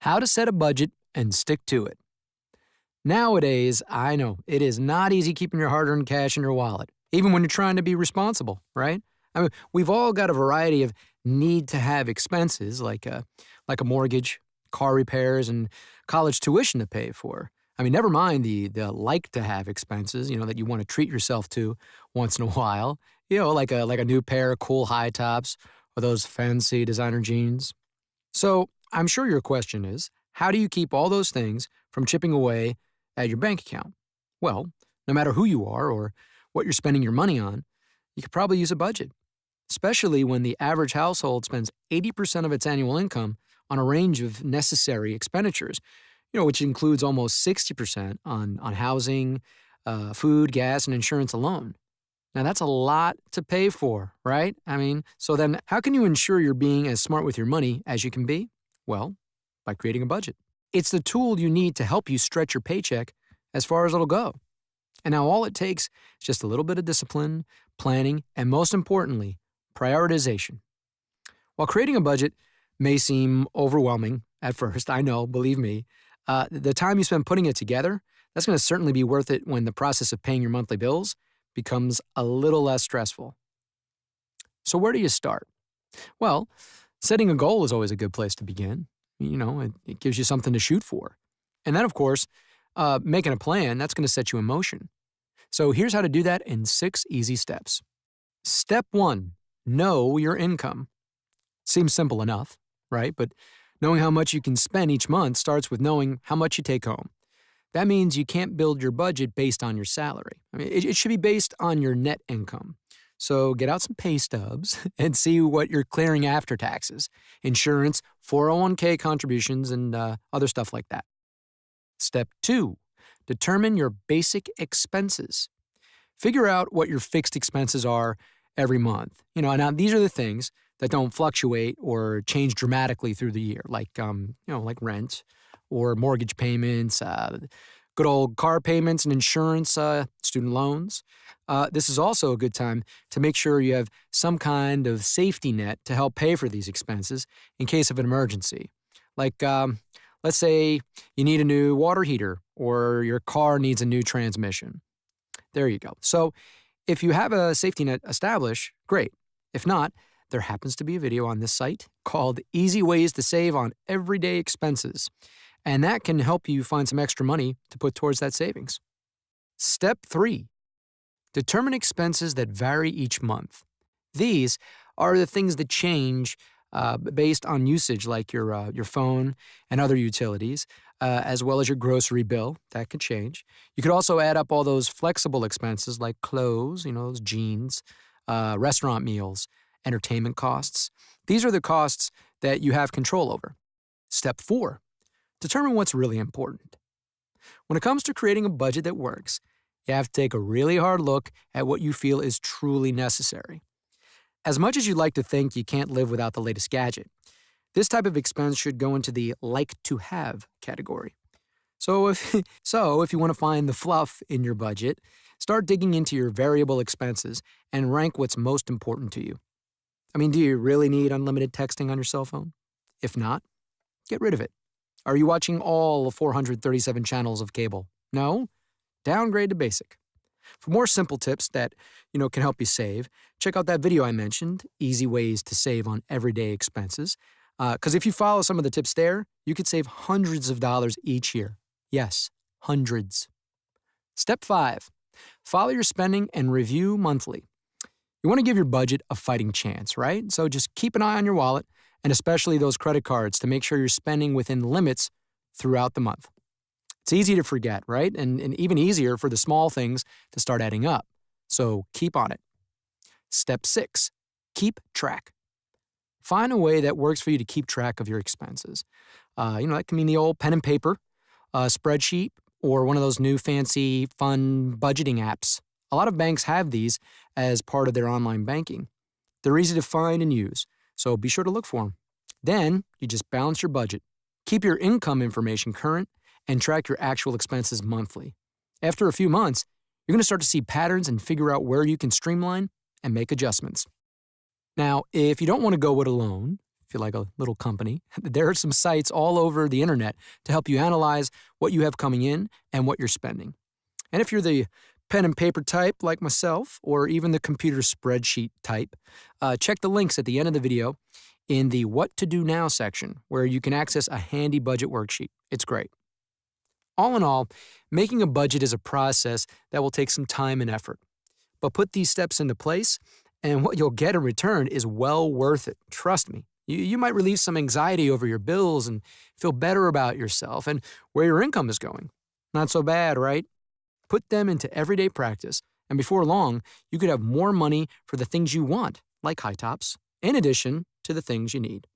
How to set a budget and stick to it. Nowadays, I know it is not easy keeping your hard earned cash in your wallet, even when you're trying to be responsible, right? I mean, we've all got a variety of need to have expenses like a mortgage, car repairs, and college tuition to pay for. I mean, never mind the like to have expenses, that you want to treat yourself to once in a while, like a new pair of cool high tops or those fancy designer jeans. So I'm sure your question is, how do you keep all those things from chipping away at your bank account? Well, no matter who you are or what you're spending your money on, you could probably use a budget, especially when the average household spends 80% of its annual income on a range of necessary expenditures, which includes almost 60% on housing, food, gas, and insurance alone. Now, that's a lot to pay for, right? I mean, so then how can you ensure you're being as smart with your money as you can be? Well, by creating a budget. It's the tool you need to help you stretch your paycheck as far as it'll go. And now all it takes is just a little bit of discipline, planning, and most importantly, prioritization. While creating a budget may seem overwhelming at first, I know, believe me, the time you spend putting it together, that's going to certainly be worth it when the process of paying your monthly bills becomes a little less stressful. So where do you start? Well, setting a goal is always a good place to begin. It gives you something to shoot for. And then, of course, making a plan, that's going to set you in motion. So here's how to do that in 6 easy steps. Step 1, know your income. Seems simple enough, right? But knowing how much you can spend each month starts with knowing how much you take home. That means you can't build your budget based on your salary. I mean, it should be based on your net income. So get out some pay stubs and see what you're clearing after taxes, insurance, 401k contributions, and other stuff like that. Step 2, determine your basic expenses. Figure out what your fixed expenses are every month. Now these are the things that don't fluctuate or change dramatically through the year, like rent or mortgage payments, good old car payments and insurance, student loans. This is also a good time to make sure you have some kind of safety net to help pay for these expenses in case of an emergency. Like, let's say you need a new water heater or your car needs a new transmission. There you go. So if you have a safety net established, great. If not, there happens to be a video on this site called Easy Ways to Save on Everyday Expenses. And that can help you find some extra money to put towards that savings. Step 3, determine expenses that vary each month. These are the things that change based on usage, like your phone and other utilities, as well as your grocery bill. That could change. You could also add up all those flexible expenses like clothes, those jeans, restaurant meals, entertainment costs. These are the costs that you have control over. Step 4, determine what's really important. When it comes to creating a budget that works, you have to take a really hard look at what you feel is truly necessary. As much as you'd like to think you can't live without the latest gadget, this type of expense should go into the like-to-have category. So if you want to find the fluff in your budget, start digging into your variable expenses and rank what's most important to you. I mean, do you really need unlimited texting on your cell phone? If not, get rid of it. Are you watching all 437 channels of cable? No? Downgrade to basic. For more simple tips that, can help you save, check out that video I mentioned, Easy Ways to Save on Everyday Expenses. Because if you follow some of the tips there, you could save hundreds of dollars each year. Yes, hundreds. Step 5, follow your spending and review monthly. You want to give your budget a fighting chance, right? So just keep an eye on your wallet, and especially those credit cards, to make sure you're spending within limits throughout the month. It's easy to forget, right? And even easier for the small things to start adding up. So keep on it. Step 6, keep track. Find a way that works for you to keep track of your expenses. That can mean the old pen and paper, a spreadsheet, or one of those new fancy, fun budgeting apps. A lot of banks have these as part of their online banking. They're easy to find and use, so be sure to look for them. Then you just balance your budget. Keep your income information current and track your actual expenses monthly. After a few months, you're going to start to see patterns and figure out where you can streamline and make adjustments. Now, if you don't want to go it alone, feel like a little company. There are some sites all over the internet to help you analyze what you have coming in and what you're spending. And if you're the pen and paper type like myself, or even the computer spreadsheet type, check the links at the end of the video in the What to Do Now section, where you can access a handy budget worksheet. It's great. All in all, making a budget is a process that will take some time and effort. But put these steps into place, and what you'll get in return is well worth it. Trust me. You might relieve some anxiety over your bills and feel better about yourself and where your income is going. Not so bad, right? Put them into everyday practice, and before long, you could have more money for the things you want, like high tops, in addition to the things you need.